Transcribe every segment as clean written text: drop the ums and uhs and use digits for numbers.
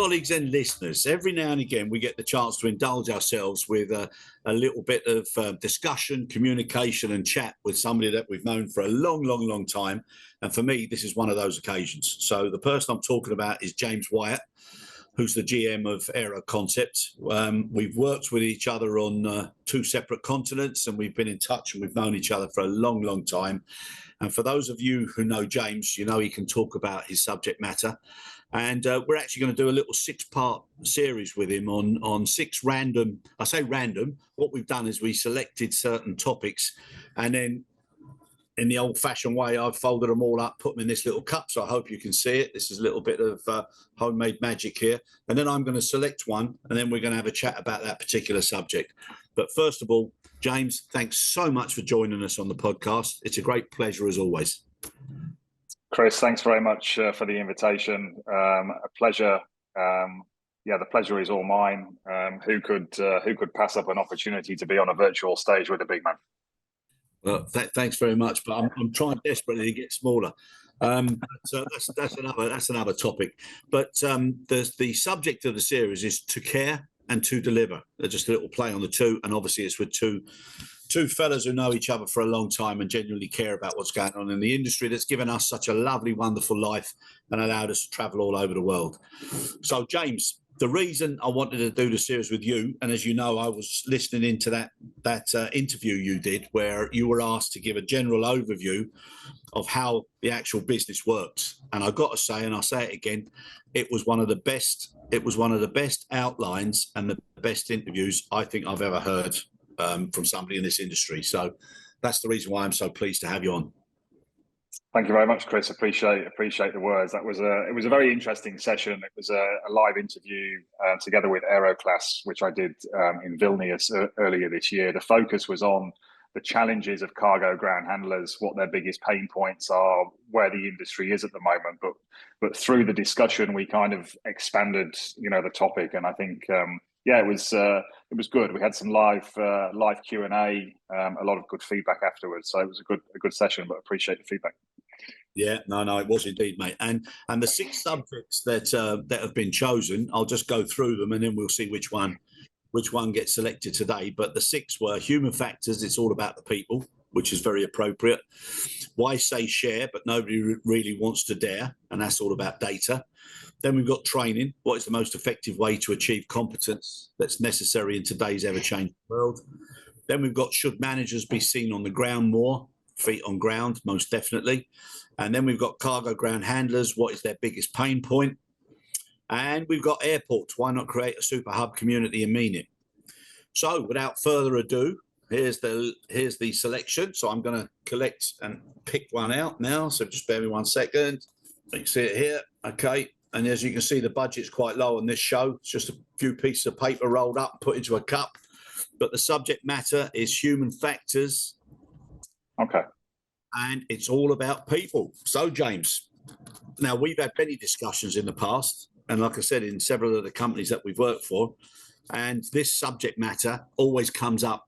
colleagues and listeners, every now and again we get the chance to indulge ourselves with a little bit of discussion, communication and chat with somebody that we've known for a long time. And for me, this is one of those occasions. So the person I'm talking about is James Wyatt, who's the GM of Aero Concepts. We've worked with each other on two separate continents, and we've been in touch, and we've known each other for a long time. And for those of you who know James, you know he can talk about his subject matter. And we're actually going to do a little 6-part series with him on 6 random, I say random, what we've done is we selected certain topics, and then in the old-fashioned way, I've folded them all up, put them in this little cup, so I hope you can see it. This is a little bit of homemade magic here. And then I'm going to select one, and then we're going to have a chat about that particular subject. But first of all, James, thanks so much for joining us on the podcast. It's a great pleasure as always. Chris, thanks very much for the invitation. A pleasure. The pleasure is all mine. Who could pass up an opportunity to be on a virtual stage with a big man? Well, thanks very much, but I'm trying desperately to get smaller. So that's another topic. But the subject of the series is to care and to deliver. Just a little play on the two, and obviously it's with two fellas who know each other for a long time and genuinely care about what's going on in the industry that's given us such a lovely, wonderful life and allowed us to travel all over the world. So, James, the reason I wanted to do the series with you, and as you know, I was listening into that interview you did where you were asked to give a general overview of how the actual business works. And I've got to say, and I'll say it again, it was one of the best outlines and the best interviews I think I've ever heard from somebody in this industry. So that's the reason why I'm so pleased to have you on. Thank you very much, Chris. Appreciate the words. It was a very interesting session. It was a live interview together with Aeroclass, which I did in Vilnius earlier this year. The focus was on the challenges of cargo ground handlers, what their biggest pain points are, where the industry is at the moment. But through the discussion, we kind of expanded, the topic, and I think it was good. We had some live Q&A, a lot of good feedback afterwards. So it was a good session, but appreciate the feedback. Yeah, no, it was indeed, mate. And the 6 subjects that have been chosen, I'll just go through them and then we'll see which one gets selected today. But the 6 were human factors. It's all about the people, which is very appropriate. Why say share, but nobody really wants to dare, and that's all about data. Then we've got training. What is the most effective way to achieve competence that's necessary in today's ever-changing world? Then we've got, should managers be seen on the ground more? Feet on ground, most definitely. And then we've got cargo ground handlers. What is their biggest pain point? And we've got airports. Why not create a super hub community and mean it? So without further ado, here's the selection. So I'm going to collect and pick one out now. So just bear me 1 second. You can see it here. Okay. And as you can see, the budget's quite low on this show. It's just a few pieces of paper rolled up and put into a cup. But the subject matter is human factors. Okay. And it's all about people. So, James, now we've had many discussions in the past, and like I said, in several of the companies that we've worked for, and this subject matter always comes up,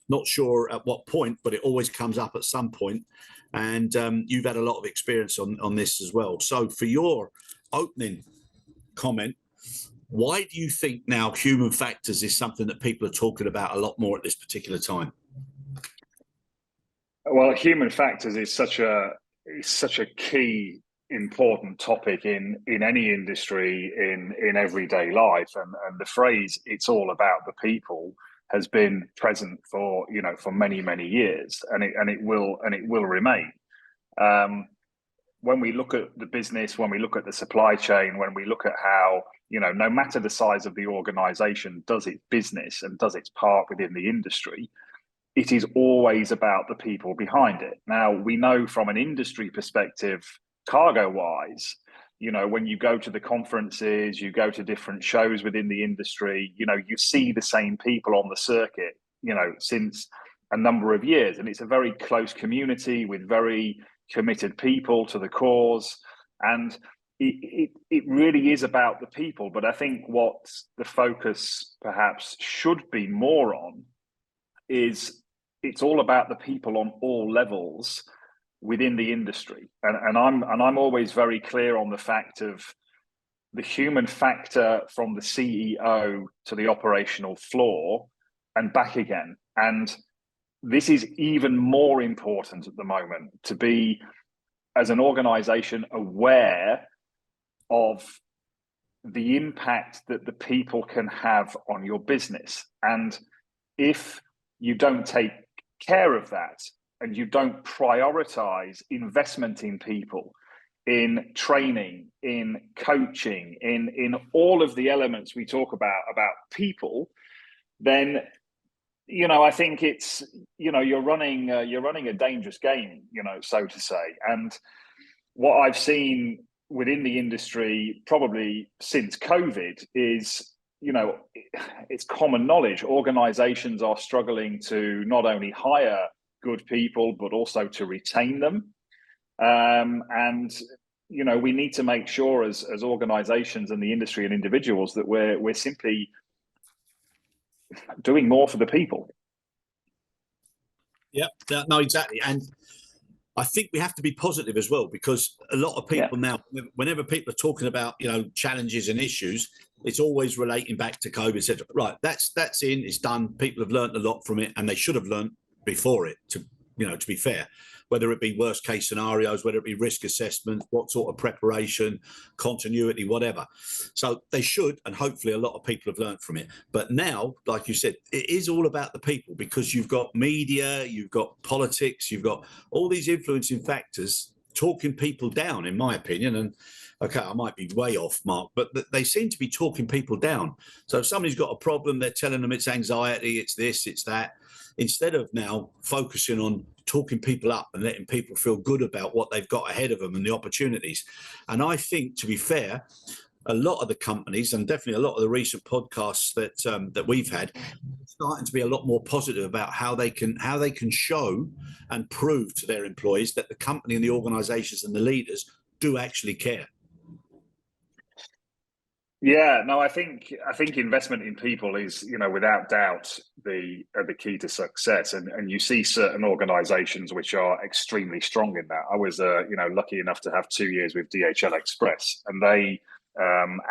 not sure at what point, but it always comes up at some point. And you've had a lot of experience on this as well. So for your opening comment, why do you think now human factors is something that people are talking about a lot more at this particular time? Well, human factors is such a key, important topic in any industry, in everyday life, and the phrase "it's all about the people" has been present for many years, and it will remain. When we look at the business, when we look at the supply chain, when we look at how no matter the size of the organization does its business and does its part within the industry, it is always about the people behind it. Now, we know from an industry perspective, cargo-wise, when you go to the conferences, you go to different shows within the industry, you see the same people on the circuit, since a number of years. And it's a very close community with very committed people to the cause. And it really is about the people. But I think what the focus perhaps should be more on is it's all about the people on all levels – within the industry, and I'm always very clear on the fact of the human factor from the CEO to the operational floor and back again. And this is even more important at the moment, to be, as an organization, aware of the impact that the people can have on your business. And if you don't take care of that and you don't prioritize investment in people, in training, in coaching, in all of the elements we talk about people, then, you know, I think it's, you know, you're running a dangerous game, you know, so to say. And what I've seen within the industry probably since COVID is, you know, it's common knowledge. Organizations are struggling to not only hire good people, but also to retain them. And, you know, we need to make sure as organizations and the industry and individuals that we're simply doing more for the people. Yeah, no, exactly. And I think we have to be positive as well, because a lot of people now, whenever people are talking about, you know, challenges and issues, it's always relating back to COVID, etc. Right, that's in, it's done. People have learned a lot from it, and they should have learned before it, to, you know, to be fair, whether it be worst case scenarios, whether it be risk assessment, what sort of preparation, continuity, whatever. So they should, and hopefully a lot of people have learned from it. But now, like you said, it is all about the people, because you've got media, you've got politics, you've got all these influencing factors talking people down, in my opinion. And okay, I might be way off, Mark, but they seem to be talking people down. So if somebody's got a problem, they're telling them it's anxiety, it's this, it's that, instead of now focusing on talking people up and letting people feel good about what they've got ahead of them and the opportunities. And I think, to be fair, a lot of the companies, and definitely a lot of the recent podcasts that we've had, starting to be a lot more positive about how they can show and prove to their employees that the company and the organizations and the leaders do actually care. Yeah, no, I think investment in people is, you know, without doubt the key to success, and you see certain organisations which are extremely strong in that. I was, you know, lucky enough to have 2 years with DHL Express, and they,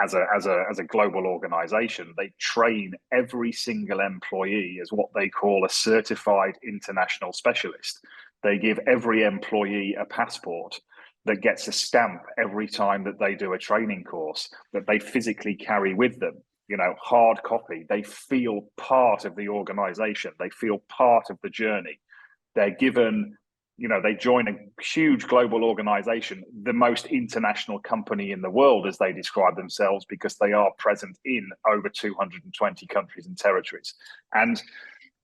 as a global organisation, they train every single employee as what they call a certified international specialist. They give every employee a passport that gets a stamp every time that they do a training course, that they physically carry with them, you know, hard copy. They feel part of the organization. They feel part of the journey. They're given, you know, they join a huge global organization, the most international company in the world, as they describe themselves, because they are present in over 220 countries and territories. And,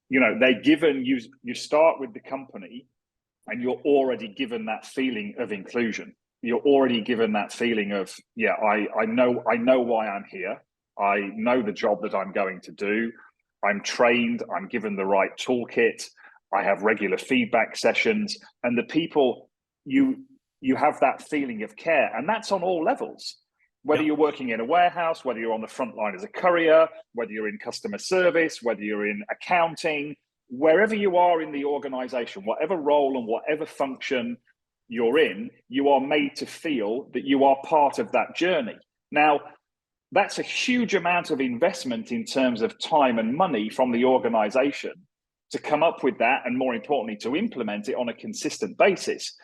you know, they're given, you start with the company, and you're already given that feeling of inclusion. You're already given that feeling of, yeah, I know why I'm here. I know the job that I'm going to do. I'm trained. I'm given the right toolkit. I have regular feedback sessions, and the people, you have that feeling of care, and that's on all levels. Whether you're working in a warehouse, whether you're on the front line as a courier, whether you're in customer service, whether you're in accounting, wherever you are in the organization, whatever role and whatever function you're in, you are made to feel that you are part of that journey. Now, that's a huge amount of investment in terms of time and money from the organization to come up with that, and more importantly, to implement it on a consistent basis.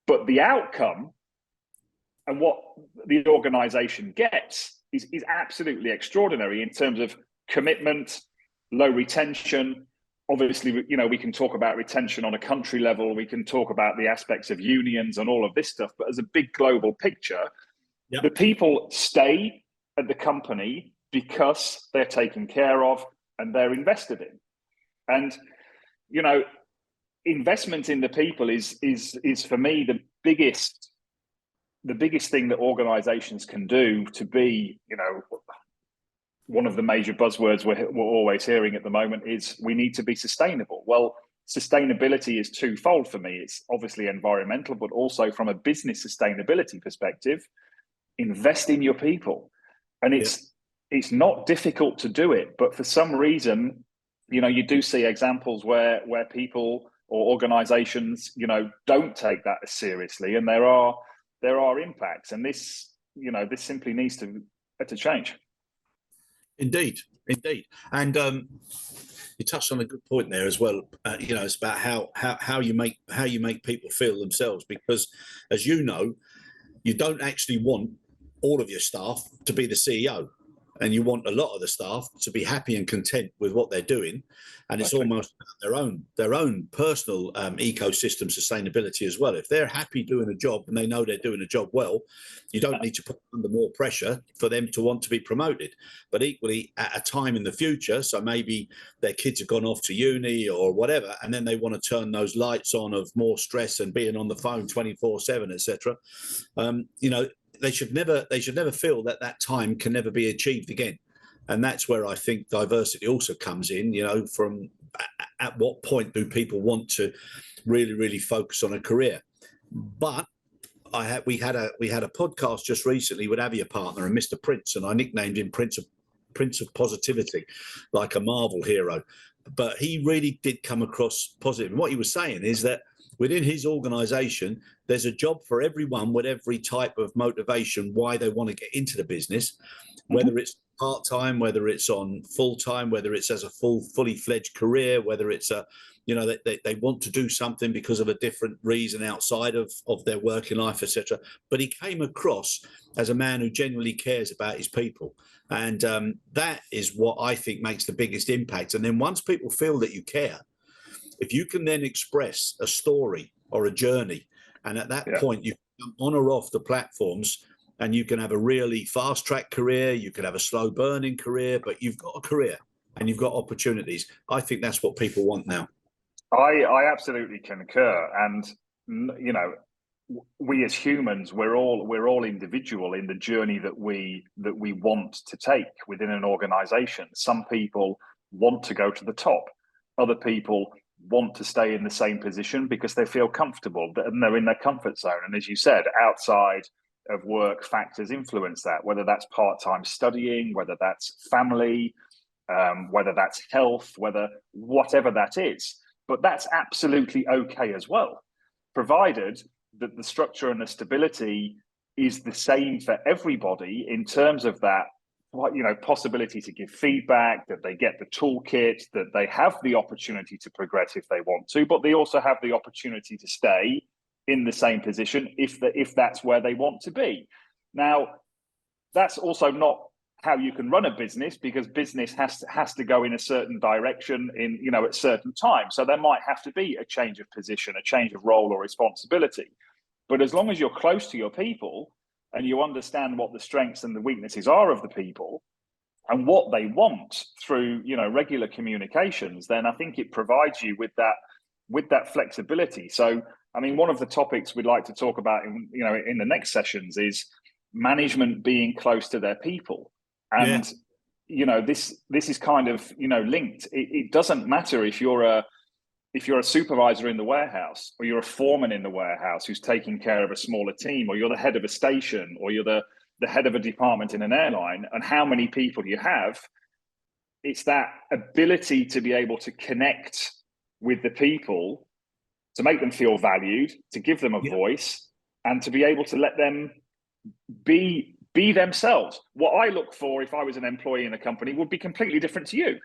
But the outcome and what the organization gets is absolutely extraordinary in terms of commitment, low retention. Obviously, you know, we can talk about retention on a country level. We can talk about the aspects of unions and all of this stuff. But as a big global picture, the people stay at the company because they're taken care of and they're invested in. And, you know, investment in the people is for me the biggest thing that organizations can do to be, you know, one of the major buzzwords we're always hearing at the moment is we need to be sustainable. Well, sustainability is twofold for me. It's obviously environmental, but also from a business sustainability perspective, invest in your people. And it's not difficult to do it, but for some reason, you know, you do see examples where people or organizations, you know, don't take that as seriously, and there are impacts. And this, you know, this simply needs to to change. Indeed, indeed, and you touched on a good point there as well. It's about how you make people feel themselves, because, as you know, you don't actually want all of your staff to be the CEO, and you want a lot of the staff to be happy and content with what they're doing, and it's almost their own personal ecosystem sustainability as well. If they're happy doing a job and they know they're doing a job well, you don't need to put under more pressure for them to want to be promoted. But equally, at a time in the future, so maybe their kids have gone off to uni or whatever, and then they want to turn those lights on of more stress and being on the phone 24/7, etc. They should never feel that time can never be achieved again. And that's where I think diversity also comes in, from at what point do people want to really, really focus on a career. But we had a podcast just recently with Avia partner and Mr. Prince, and I nicknamed him Prince of Positivity, like a Marvel hero. But he really did come across positive. And what he was saying is that within his organization, there's a job for everyone with every type of motivation, why they want to get into the business, whether it's part-time, whether it's on full-time, whether it's as a fully fledged career, whether it's they want to do something because of a different reason outside of their working life, etc. But he came across as a man who genuinely cares about his people. And that is what I think makes the biggest impact. And then once people feel that you care, if you can then express a story or a journey, and at that point you can on or off the platforms, and you can have a really fast track career, you can have a slow burning career, but you've got a career and you've got opportunities. I think that's what people want now. I absolutely concur. And, we as humans, we're all individual in the journey that we want to take within an organization. Some people want to go to the top. Other people want to stay in the same position because they feel comfortable and they're in their comfort zone. And as you said, outside of work factors influence that, whether that's part-time studying, whether that's family, whether that's health, whatever that is. But that's absolutely okay as well, provided that the structure and the stability is the same for everybody in terms of that, possibility to give feedback, that they get the toolkit, that they have the opportunity to progress if they want to, but they also have the opportunity to stay in the same position if that's where they want to be. Now, that's also not how you can run a business, because business has to go in a certain direction at certain times. So there might have to be a change of position, a change of role or responsibility. But as long as you're close to your people and you understand what the strengths and the weaknesses are of the people and what they want through regular communications, then I think it provides you with that flexibility. So I mean, one of the topics we'd like to talk about in the next sessions is management being close to their people. And this is kind of linked. It doesn't matter if you're a supervisor in the warehouse, or you're a foreman in the warehouse who's taking care of a smaller team, or you're the head of a station, or you're the head of a department in an airline, and how many people you have. It's that ability to be able to connect with the people, to make them feel valued, to give them a voice, and to be able to let them be themselves. What I look for if I was an employee in a company would be completely different to you,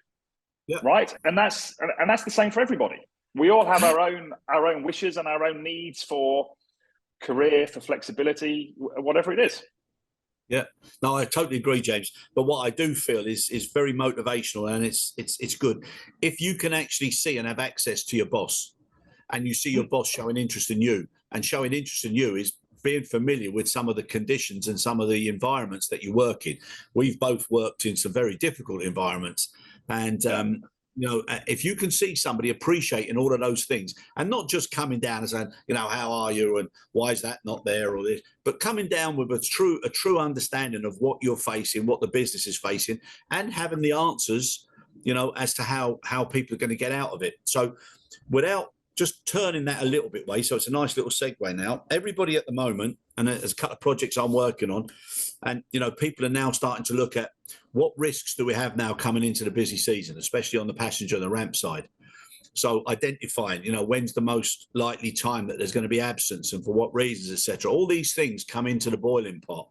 right? And that's the same for everybody. We all have our own wishes and our own needs for career, for flexibility, whatever it is. Yeah, no, I totally agree, James. But what I do feel is very motivational, and it's good if you can actually see and have access to your boss, and you see your boss showing interest in you, and showing interest in you is being familiar with some of the conditions and some of the environments that you work in. We've both worked in some very difficult environments, and if you can see somebody appreciating all of those things, and not just coming down and saying, how are you and why is that not there or this, but coming down with a true understanding of what you're facing, what the business is facing, and having the answers, as to how people are going to get out of it. So without just turning that a little bit way, so it's a nice little segue now. Everybody at the moment, and there's a couple of projects I'm working on, and people are now starting to look at what risks do we have now coming into the busy season, especially on the passenger and the ramp side. So identifying, when's the most likely time that there's going to be absence and for what reasons, etc. All these things come into the boiling pot.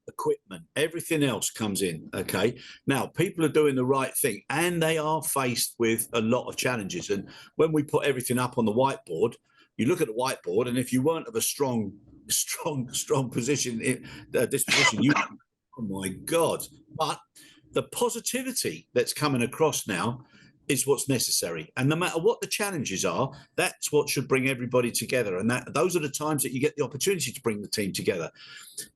equipment, everything else comes in. Okay. Now, people are doing the right thing and they are faced with a lot of challenges. And when we put everything up on the whiteboard, you look at the whiteboard, and if you weren't of a strong position, disposition, you, oh my God. But the positivity that's coming across now is what's necessary. And no matter what the challenges are, that's what should bring everybody together. And those are the times that you get the opportunity to bring the team together.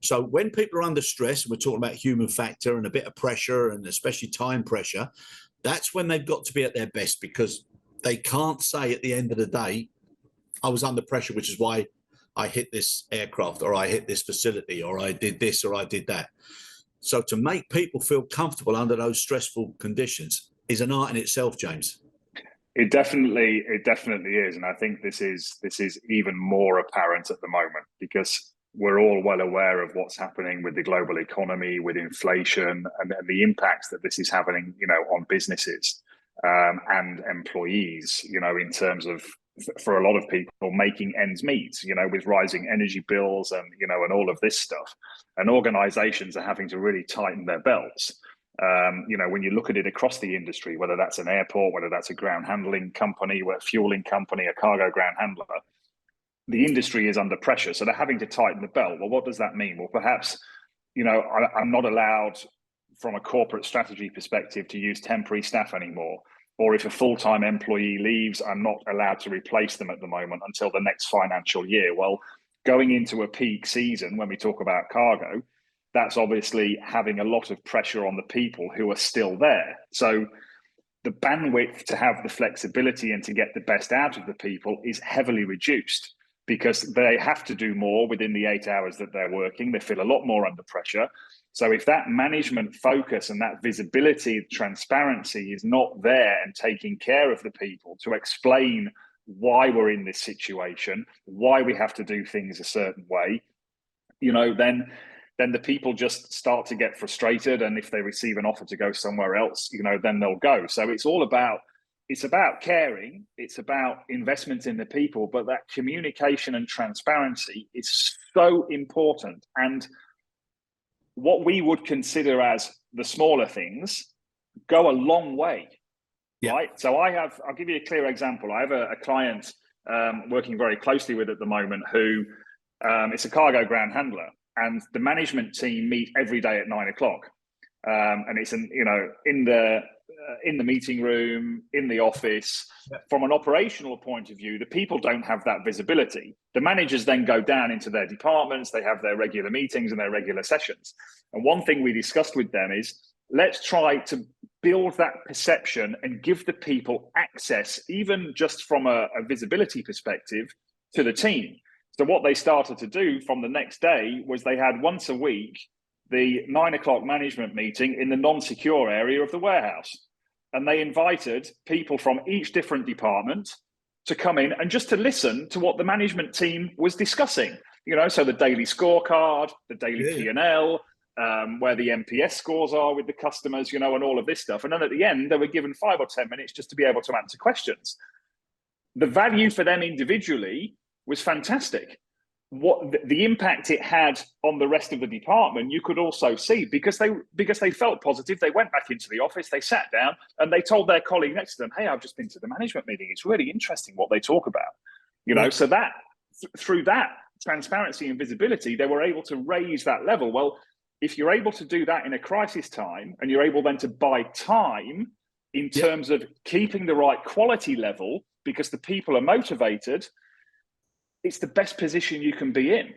So when people are under stress, and we're talking about human factor and a bit of pressure, and especially time pressure, that's when they've got to be at their best, because they can't say at the end of the day, I was under pressure, which is why I hit this aircraft, or I hit this facility, or I did this, or I did that. So to make people feel comfortable under those stressful conditions is an art in itself, James. It definitely is, and I think this is even more apparent at the moment, because we're all well aware of what's happening with the global economy, with inflation, and the impacts that this is having, on businesses and employees. In terms of, for a lot of people, making ends meet. With rising energy bills and and all of this stuff, and organisations are having to really tighten their belts. When you look at it across the industry, whether that's an airport, whether that's a ground handling company, a fueling company, a cargo ground handler, the industry is under pressure. So they're having to tighten the belt. Well, what does that mean? Well, perhaps, I'm not allowed from a corporate strategy perspective to use temporary staff anymore. Or if a full-time employee leaves, I'm not allowed to replace them at the moment until the next financial year. Well, going into a peak season, when we talk about cargo, that's obviously having a lot of pressure on the people who are still there. So the bandwidth to have the flexibility and to get the best out of the people is heavily reduced, because they have to do more within the 8 hours that they're working. They feel a lot more under pressure. So if that management focus and that visibility, transparency is not there, and taking care of the people to explain why we're in this situation, why we have to do things a certain way, then the people just start to get frustrated. And if they receive an offer to go somewhere else, then they'll go. So it's about caring, it's about investment in the people, but that communication and transparency is so important. And what we would consider as the smaller things go a long way, right? So I'll give you a clear example. I have a client working very closely with at the moment who it's a cargo ground handler, and the management team meet every day at 9 o'clock. And it's in the meeting room, in the office. From an operational point of view, the people don't have that visibility. The managers then go down into their departments, they have their regular meetings and their regular sessions. And one thing we discussed with them is, let's try to build that perception and give the people access, even just from a visibility perspective, to the team. So what they started to do from the next day was they had once a week the 9 o'clock management meeting in the non-secure area of the warehouse. And they invited people from each different department to come in and just to listen to what the management team was discussing. So the daily scorecard, the daily P&L, where the NPS scores are with the customers, and all of this stuff. And then at the end, they were given 5 or 10 minutes just to be able to answer questions. The value for them individually was fantastic. What the impact it had on the rest of the department, you could also see, because they felt positive. They went back into the office, they sat down, and they told their colleague next to them, "Hey, I've just been to the management meeting. It's really interesting what they talk about." So that through that transparency and visibility, they were able to raise that level. Well, if you're able to do that in a crisis time, and you're able then to buy time in terms of keeping the right quality level, because the people are motivated, it's the best position you can be in.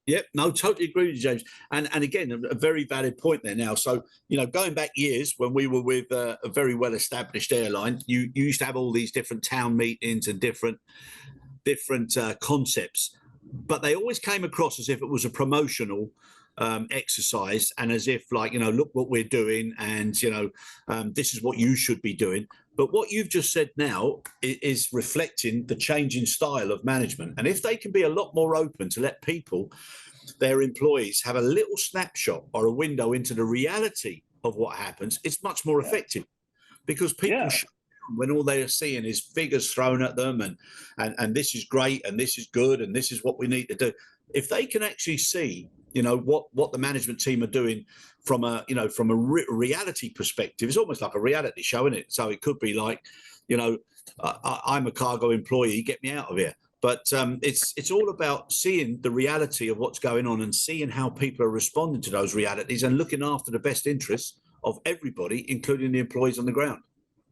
Yep, no, totally agree with you, James. And again, a very valid point there now. So, going back years when we were with a very well-established airline, you used to have all these different town meetings and different concepts, but they always came across as if it was a promotional exercise, and as if look what we're doing, and this is what you should be doing. But what you've just said now is reflecting the changing style of management. And if they can be a lot more open to let people, their employees, have a little snapshot or a window into the reality of what happens, it's much more effective, because people when all they are seeing is figures thrown at them and this is great and this is good and this is what we need to do. If they can actually see You know, what the management team are doing from a, you know, from a reality perspective. It's almost like a reality show, isn't it? So it could be like, you know, I'm a cargo employee, get me out of here. But it's all about seeing the reality of what's going on and seeing how people are responding to those realities and looking after the best interests of everybody, including the employees on the ground.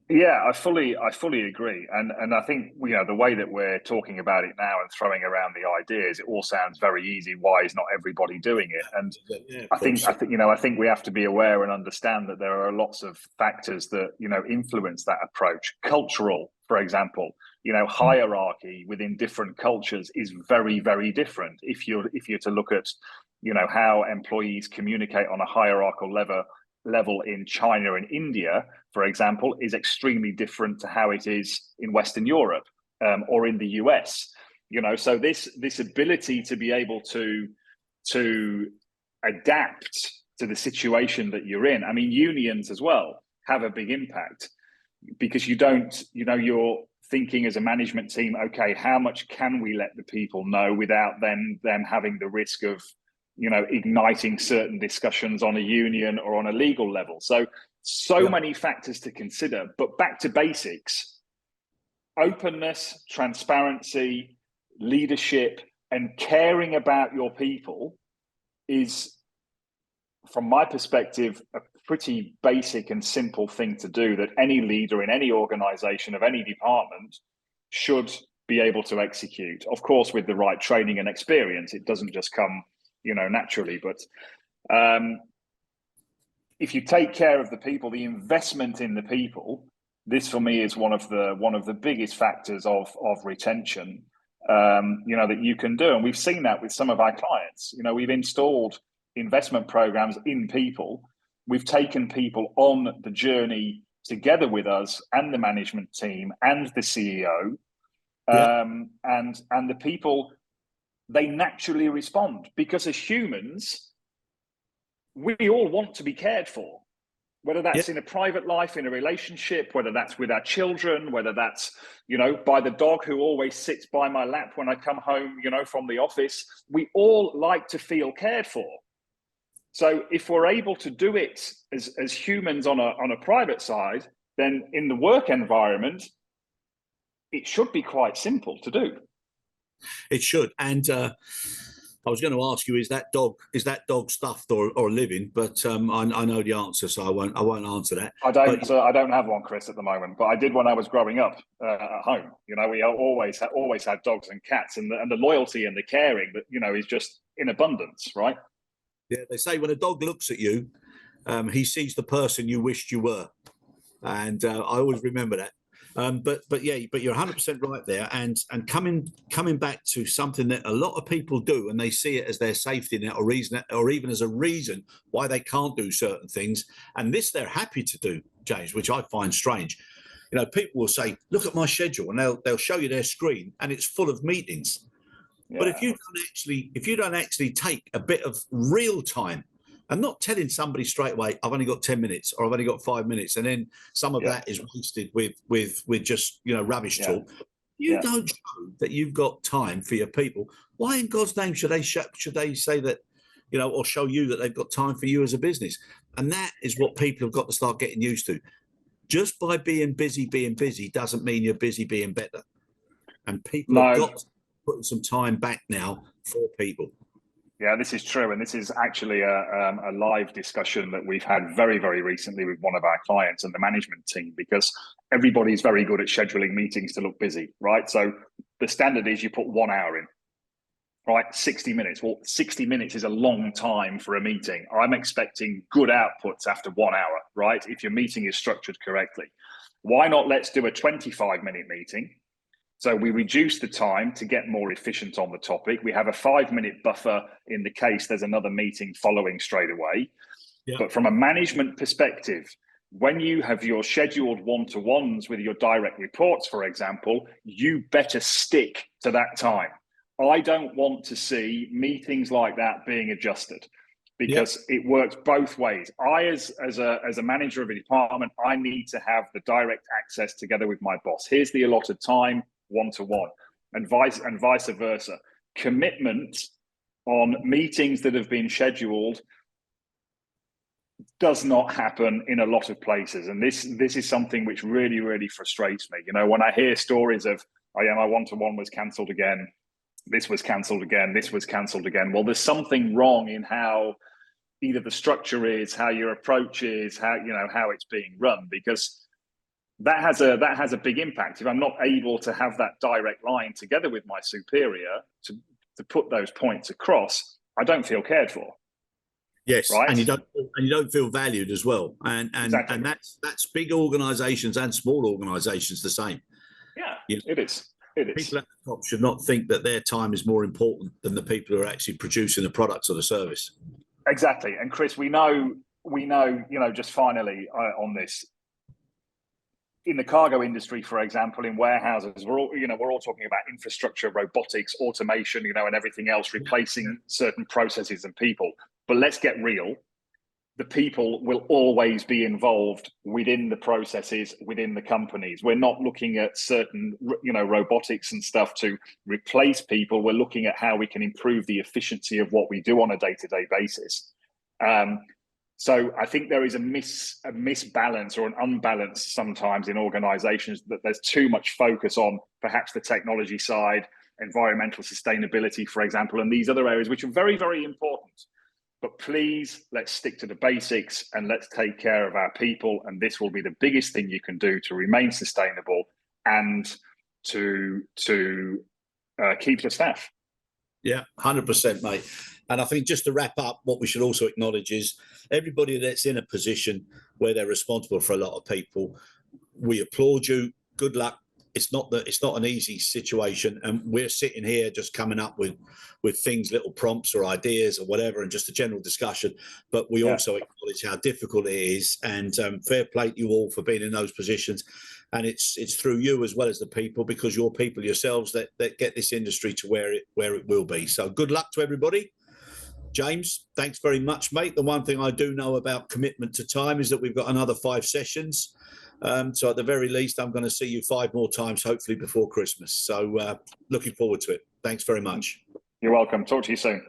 Yeah, I fully agree, and I think, you know, the way that we're talking about it now and throwing around the ideas, it all sounds very easy. Why is not everybody doing it? And Yeah, of I think course. you know, I think we have to be aware and understand that there are lots of factors that, you know, influence that approach. Cultural, for example, you know, hierarchy within different cultures is very, very different. If you're to look at, you know, how employees communicate on a hierarchical level in China and India, for example, is extremely different to how it is in Western Europe or in the US. You know, so this ability to be able to adapt to the situation that you're in. I mean, unions as well have a big impact, because you don't, you know, you're thinking as a management team, okay, how much can we let the people know without them having the risk of, you know, igniting certain discussions on a union or on a legal level. So Yeah. many factors to consider. But back to basics: openness, transparency, leadership, and caring about your people is, from my perspective, a pretty basic and simple thing to do that any leader in any organization of any department should be able to execute. Of course, with the right training and experience, it doesn't just come, you know, naturally. But if you take care of the people, the investment in the people, this for me is one of the biggest factors of retention, you know, that you can do. And we've seen that with some of our clients. You know, we've installed investment programs in people. We've taken people on the journey together with us and the management team and the CEO, Yeah. and the people, they naturally respond, because as humans, we all want to be cared for, whether Yeah. that's in a private life, in a relationship, whether that's with our children, whether that's, you know, by the dog who always sits by my lap when I come home, you know, from the office. We all like to feel cared for. So if we're able to do it as humans on a private side, then in the work environment, it should be quite simple to do. It should. And I was going to ask you, is that dog stuffed or living? But I know the answer, so I won't answer that. I But don't have one, Chris, at the moment, but I did when I was growing up at home. You know, we always had dogs and cats, and the loyalty and the caring that, you know, is just in abundance, right? yeah, they say when a dog looks at you, he sees the person you wished you were, and I always remember that. But yeah, but you're 100% right there. And coming back to something that a lot of people do, and they see it as their safety net or reason, or even as a reason why they can't do certain things. And this they're happy to do, James, which I find strange. You know, people will say, "Look at my schedule," and they'll show you their screen, and it's full of meetings. But Yeah, if you don't actually take a bit of real time and not telling somebody straight away, I've only got 10 minutes or I've only got 5 minutes, and then some of yeah, that is wasted with just, you know, rubbish yeah, talk. You yeah. don't show that you've got time for your people. Why in God's name should they say that, you know, or show you that they've got time for you as a business? And that is what people have got to start getting used to. Just by being busy doesn't mean you're busy being better. And people have No, got to put some time back now for people. yeah, this is true, and this is actually a live discussion that we've had very, very recently with one of our clients and the management team, because everybody's very good at scheduling meetings to look busy, right? So the standard is you put 1 hour in, right? 60 minutes. Well, 60 minutes is a long time for a meeting. I'm expecting good outputs after 1 hour, right? If your meeting is structured correctly. Why not let's do a 25-minute meeting? So we reduce the time to get more efficient on the topic. We have a 5-minute buffer in the case there's another meeting following straight away. Yeah. But from a management perspective, when you have your scheduled one-to-ones with your direct reports, for example, you better stick to that time. I don't want to see meetings like that being adjusted, because it works both ways. As a manager of a department, I need to have the direct access together with my boss. Here's the allotted time, one-to-one, and vice versa. Commitment on meetings that have been scheduled does not happen in a lot of places. And this is something which really, really frustrates me. You know, when I hear stories of, oh yeah, my one-to-one was cancelled again, this was cancelled again, this was cancelled again. Well, there's something wrong in how either the structure is, how your approach is, how it's being run, because that has a big impact. If I'm not able to have that direct line together with my superior to put those points across, I don't feel cared for. Yes, right? and you don't feel valued as well, and Exactly. and that's big organisations and small organisations the same. Yeah, you know, it is. It is. People at the top should not think that their time is more important than the people who are actually producing the products or the service. Exactly, and Chris, we know. Just finally on this, in the cargo industry, for example, in warehouses, we're all talking about infrastructure, robotics, automation, and everything else, replacing certain processes and people. But let's get real. The people will always be involved within the processes, within the companies. We're not looking at certain, robotics and stuff to replace people. We're looking at how we can improve the efficiency of what we do on a day-to-day basis. So I think there is a misbalance or an unbalance sometimes in organizations, that there's too much focus on perhaps the technology side, environmental sustainability, for example, and these other areas, which are very, very important. But please, let's stick to the basics and let's take care of our people. And this will be the biggest thing you can do to remain sustainable and to keep the staff. Yeah, 100%, mate. And I think just to wrap up, what we should also acknowledge is everybody that's in a position where they're responsible for a lot of people, we applaud you. Good luck. It's not an easy situation, and we're sitting here just coming up with things, little prompts or ideas or whatever, and just a general discussion. But we also acknowledge how difficult it is, and fair play to you all for being in those positions. And it's through you as well as the people, because you're people yourselves that get this industry to where it will be. So good luck to everybody. James, thanks very much, mate. The one thing I do know about commitment to time is that we've got another 5 sessions. So at the very least, I'm going to see you 5 more times, hopefully before Christmas. So looking forward to it. Thanks very much. You're welcome. Talk to you soon.